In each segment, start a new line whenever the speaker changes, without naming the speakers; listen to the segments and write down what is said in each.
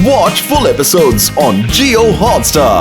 Watch full episodes on Jio Hotstar.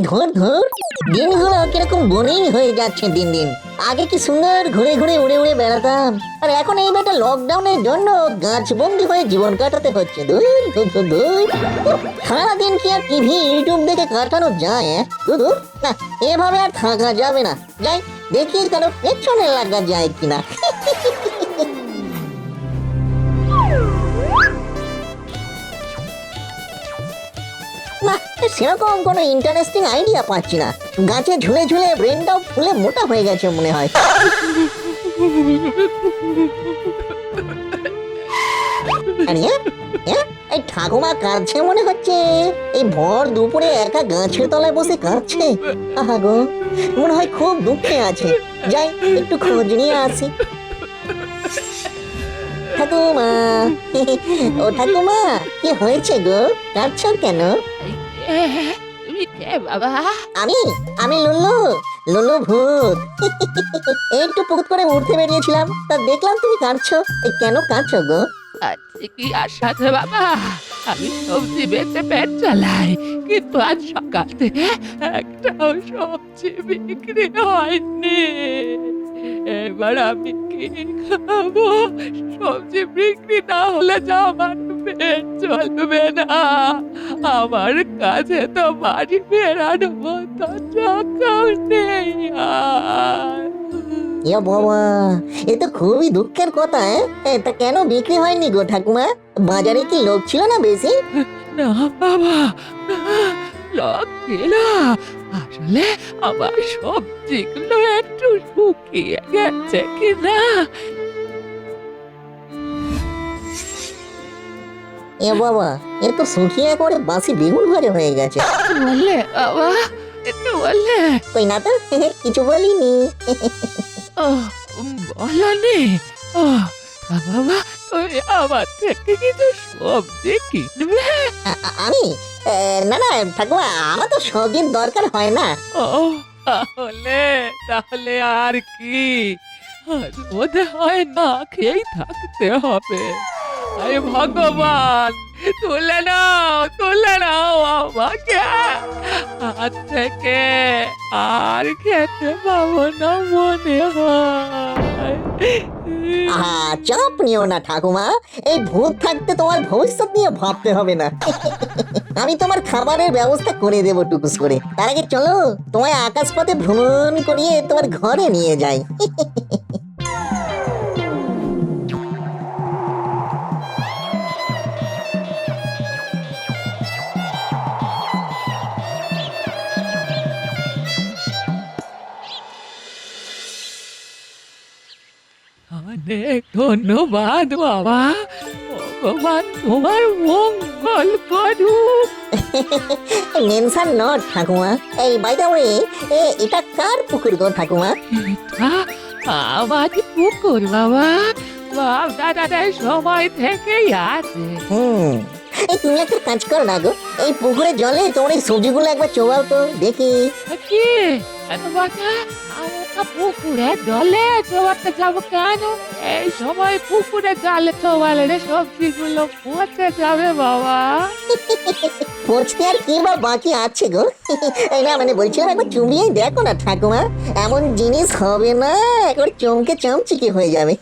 ধুর ধুর দিনগুলো কিরকম বোরিং হয়ে যাচ্ছে দিন দিন। আগে কি সুন্দর ঘুরে ঘুরে উড়ে উড়ে বেড়াতাম, আর এখন এই বেটা লকডাউনের জন্য গাছবন্দি হয়ে জীবন কাটাতে হচ্ছে। ধুর ধুর ধুর ধুর। সারাদিন কি আর টিভি ইউটিউব দেখে কাটানো যায়? ধুর ধুর, না এভাবে আর থাকা যাবে না। যাই দেখি কারো পেছনে লাগা যায় কিনা। না সেরকম কোনো ইন্টারেস্টিং আইডিয়া পাচ্ছি না। গাছে ঝুলে ঝুলে ব্রেনটাও ফুলে মোটা হয়ে গেছে মনে হয়। এই ঠাকুমা কাঁদছে মনে হচ্ছে। এই ভর দুপুরে একা গাছের তলায় বসে কাঁদছে। আহা গো, মনে হয় খুব দুঃখে আছে। যাই একটু খোঁজ নিয়ে আসি। ঠাকুমা, ও ঠাকুমা, কি হয়েছে গো? কাঁদছো কেন?
তুমি কে বাবা?
আমি আমি লুল্লু, লুল্লু ভূত। একটু পুকুর করে উঠতে বেরিয়েছিলাম, তা দেখলাম তুমি কাঁদছো। কেন কাঁদছো গো?
আজকে কি আসাতে বাবা? আমি সবজি বেচে পেট চালাই, কিন্তু আজ সকাল থেকে একটাও সবজি বিক্রি হয়নি। এবার আমি কি খাবো? সবজি বিক্রি না হলে যে আমার পেট চলবে না। আমার কাছে তো বাড়ি ফেরার মতো টাকাও নেই আর।
এ বাবা, এ তো খুবই দুঃখের কথা। তা কেন বিক্রি হয়নি গো ঠাকুমা? বাজারে কি লোক ছিল না বেশি?
না বাবা, না, লোক ছিল। আসলে আমার সবজিগুলো একটু শুকিয়ে গেছে কিনা।
এ বাবা, এ তো শুকিয়ে করে বাসি বেগুন ভাজা হয়ে গেছে।
বললে বাবা, একটু বললে?
কই না তো, কিছু বলিনি।
ও বলনি? ও বাবা, তুমি আমার থেকে কিছু সবজি কিনবে?
আমি না না ঠাকুমা, আমার তো সবজির দরকার হয় না।
ও তাহলে তাহলে আর কি? আজ বোধ হয় না খেয়েই থাকতে হবে। আরে ভগবান, তুলে নাও আমাকে হাত থেকে। আর খেতে পাবো না মনে হয়।
চাপ নিও না ঠাকুমা, এই ভূত থাকতে তোমার ভবিষ্যৎ নিয়ে ভাবতে হবে না। আমি তোমার খাবারের ব্যবস্থা করে দেবো টুকুস করে। তার আগে চলো তোমায় আকাশপথে ভ্রমণ করিয়ে তোমার ঘরে নিয়ে যাই।
অনেক ধন্যবাদ বাবা। ভগবান তোমার মঙ্গল করুক।
মেনশন নট ঠাকুমা। এই বাই দ্য ওয়ে, এটা কার পুকুর গো ঠাকুমা?
এটা আমার পুকুর বাবা। বাপ দাদাদের সময় থেকেই আছে।
এই তুমি একটা কাজ করো না গো, এই পুকুরের জলে তোমার এই সবজিগুলো একবার চোবাও তো দেখি।
কি এত কথা? আমরা পুকুরে জলে চোবাতে যাবো কেন? এই সময় পুকুরে জলে চোবালে সবজিগুলো পচে যাবে বাবা।
পচতে আর কি বা বাকি আছে গো? এই না মানে বলছিলাম একবার চুমিয়েই দেখো না ঠাকুমা, এমন জিনিস হবে না একবার চমকে চামচিকে হয়ে যাবে।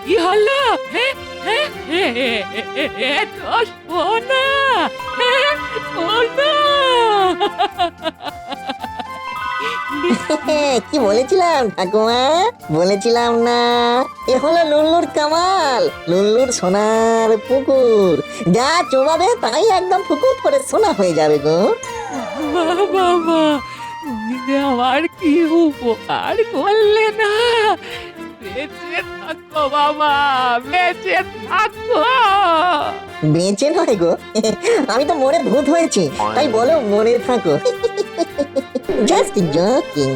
কি হলো? তো সোনা, সোনা।
কি বলেছিলাম ঠাকুমা? বলেছিলাম না, এ হলো লুল্লুর কামাল, লুল্লুর সোনার পুকুর। যা চোবাবে তাই একদম পুকুর করে সোনা হয়ে যাবে গো।
বাবা, তুমি যে আমার কি উপকার করলে না। বেঁচে থাকো বাবা, বেঁচে থাকো।
বেঁচে নয় গো, আমি তো মরে ভূত হয়েছি, তাই বলো মনে থাকো। Just joking.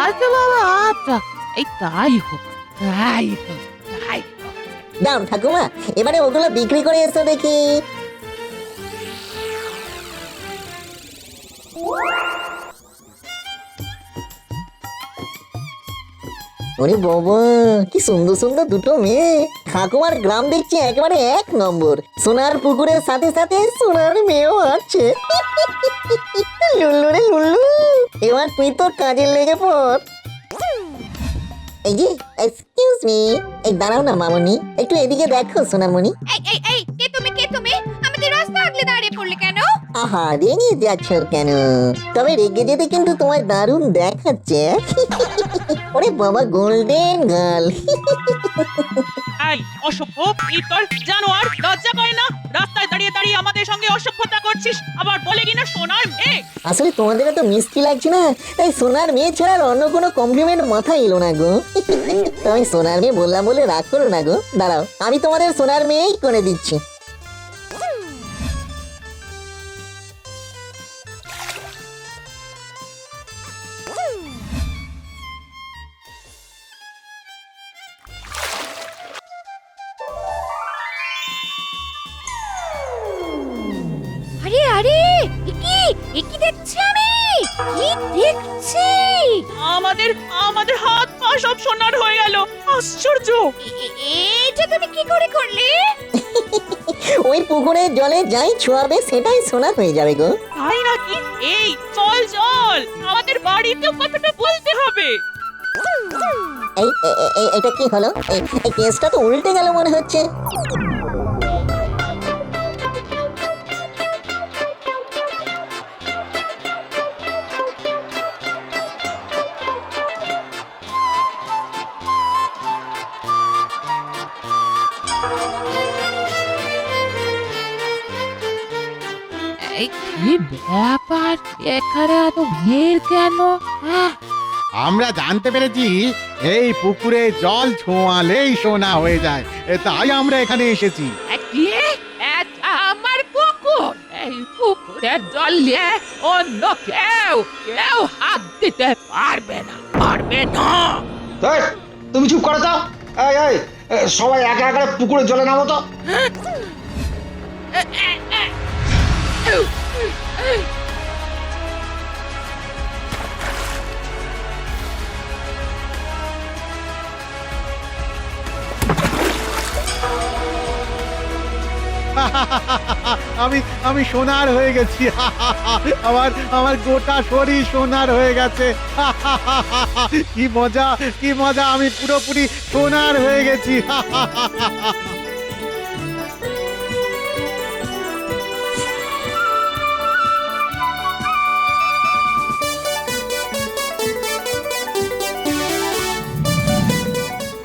আচ্ছা বাবা, আচ্ছা, এই তাই হোক, তাই হোক, তাই হোক।
দাও ঠাকুমা, এবারে ওগুলো বিক্রি করে এসো দেখি। ওরে বাবা, কি সুন্দর সুন্দর দুটো মেয়ে। ঠাকুমার গ্রাম দেখছি একেবারে এক নম্বর। সোনার পুকুরের সাথে সাথে সোনার মেয়েও আছে। লুল্লু রে লুল্লু, এবার তুই তোর কাজে লেগে পড়। এই যে, এক্সকিউজ মি, এই দাঁড়াও না মামনি, একটু এদিকে দেখো সোনামণি।
এই কে তুমি আমাদের রাস্তা আগলে দাঁড়িয়ে পড়লে কেন?
আহা, রেগে যাচ্ছ কেন? তবে রেগে যেতে কিন্তু তোমার দারুণ দেখাচ্ছে। ওরে বাবা, গোল্ডেন গার্ল।
এই অসভ্য ইতর জানোয়ার, লজ্জা করে না? রাস্তায় দাঁড়িয়ে দাঁড়িয়ে আমাদের সঙ্গে অসভ্যতা করছিস, আবার বলে কিনা সোনার মেয়ে।
আসলে তোমাদের এত মিষ্টি লাগছে না, তাই সোনার মেয়ে ছাড়া আর অন্য কোনো কমপ্লিমেন্ট মাথায় এলো না গো। তুমি সোনার মেয়ে বললাম বলে রাগ করো না গো, দাঁড়াও আমি তোমাদের সোনার মেয়েই করে দিচ্ছি।
আরে আরে, কি দেখছি আমি? কি দেখছি?
আমাদের আমাদের হাত পা সব সোনার হয়ে গেল, আশ্চর্য।
এটা তুমি কি করে করলে?
ওই পুকুরের জলে যাই ছোঁয়াবে সেটাই সোনার হয়ে যাবে গো।
তাই নাকি? এই চল চল, আমাদের বাড়িতেও কথাটা বলতে হবে।
এটা কি হলো? এই কেসটা তো উল্টে গেল মনে হচ্ছে।
এই কি ব্যাপার, এখানে এত ভিড় কেন? হ্যাঁ,
আমরা জানতে পেরেছি এই পুকুরে জল ছোঁয়ালেই সোনা হয়ে যায়, তাই আমরা এখানে এসেছি।
কি? এটা আমার পুকুর, এই পুকুরের জল নিয়ে অন্য কেউ হাত দিতে পারবে না, পারবে না।
এই, তুমি চুপ করে দাও। এই এই, সবাই একা একা পুকুরে জলে নামো তো।
আমি আমি সোনার হয়ে গেছি। আমার আমার গোটা শরীর সোনার হয়ে গেছে। কি মজা, কি মজা, আমি পুরোপুরি সোনার হয়ে গেছি।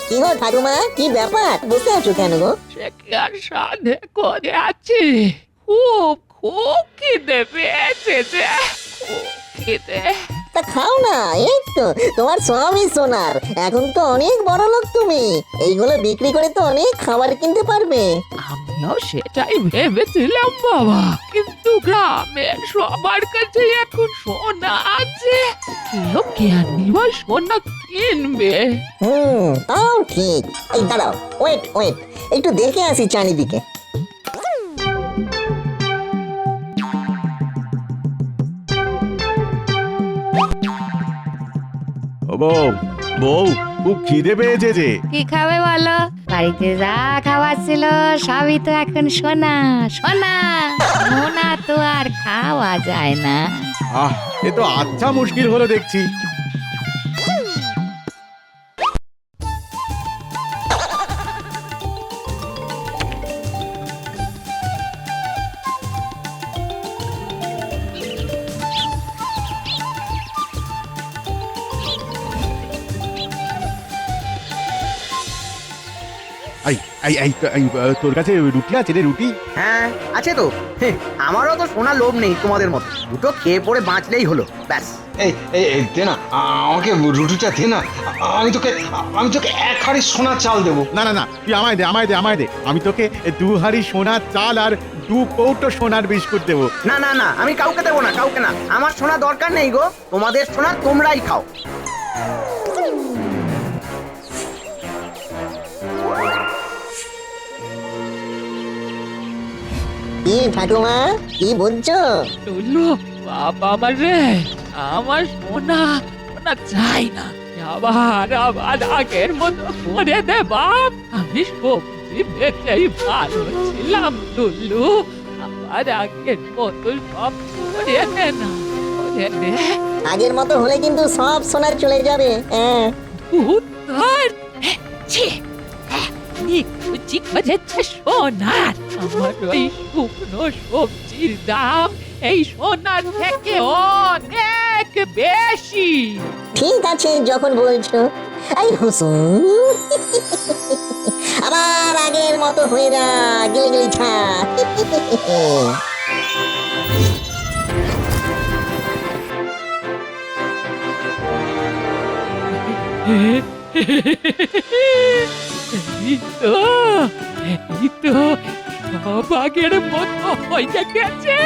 কি গো ঠাকুমা, কি ব্যাপার, বসে আছো কেন গো?
সে কি আর সাধে করে আছি, খুব খিদে পেয়েছে যে, খুব খিদে।
তা খাও না, এই তো তোমার সবই সোনার। এখন তো অনেক বড় লোক তুমি, এইগুলো বিক্রি করে তো অনেক খাবার কিনতে পারবে।
আমিও সেটাই ভেবেছিলাম বাবা, কিন্তু গ্রামের সবার কাছে এখন সোনা আছে, কেউ জ্ঞানী বা সোনা কিনবে?
তাও ঠিক। এই দাঁড়াও, ওয়েট, একটু দেখে আসি চারিদিকে।
বউ, বউ, খুব খিদে পেয়েছে যে।
কি খাবে বলো? বাড়িতে যা খাবার ছিল সবই তো এখন সোনা সোনা। সোনা তো আর খাওয়া যায় না।
এ তো আচ্ছা মুশকিল হলো দেখছি। তোর কাছে রুটি আছে রে, রুটি?
হ্যাঁ আছে তো। আমারও তো সোনা লোভ নেই তোমাদের মতো, দুটো খেয়ে পড়ে বাঁচলেই হলো ব্যাস।
এই দে না, আমাকে রুটিটা দে না। আমি তোকে এক হাঁড়ি সোনার চাল দেবো।
না না না, তুই আমায় দে। আমি তোকে 2 হাঁড়ি সোনার চাল আর 2 কৌটো সোনার বিস্কুট দেবো।
না না না, আমি কাউকে দেবো না, কাউকে না। আমার সোনা দরকার নেই গো, তোমাদের সোনা তোমরাই খাও।
কি ঠাকুমা, কি বলছো?
টুল্লু, বাবা আমার রে, আমার সোনা চাই না। আবার আগের মতো করে দে বাপ। আমি সবজি বেচেই ভালো ছিলাম টুল্লু, আবার আগের মতো সব করে দে না, করে দে।
আগের মতো হলে কিন্তু সব সোনার চলে যাবে। হ্যাঁ,
উত্তর কুচি করেছে সোনার। আমার ওই শুকনো সবজির দাম এই সোনার থেকে অনেক বেশি।
ঠিক আছে যখন বলছো। এই হুসুন, আবার আগের মতো হয়ে যা, গিলে গিলে ছা।
এই তো সব আগের মতো হয়ে গেছে,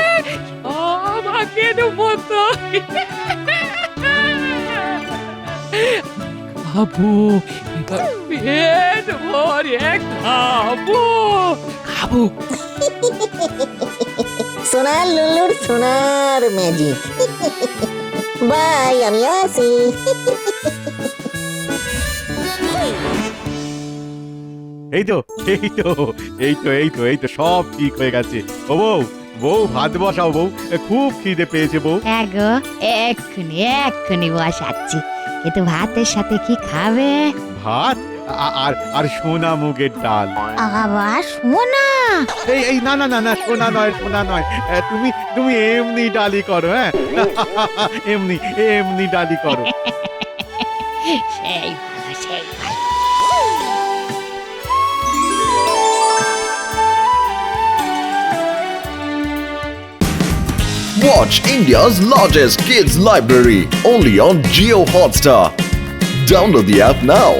সব আগের মতো। খাবো এবার, পেট ভরে খাবো।
সোনার লুলুর সোনার ম্যাজিক। বাই, আমি আসি।
এই তো সব ঠিক হয়ে গেছে। ও বউ ভাত বসাও বউ, খুব খিদে পেয়েছে বউ।
হ্যাঁ গো, এক্ষুনি বসাচ্ছি। কিন্তু ভাতের সাথে কি খাবে?
ভাত আর সোনা মুগের ডাল।
আবার সোনা?
এই না না না না, সোনা নয়। তুমি এমনি ডালি করো। হ্যাঁ, এমনি ডালি করো।
সেই ভালো।
Watch India's largest kids library only on Geo Hotstar. Download the app now.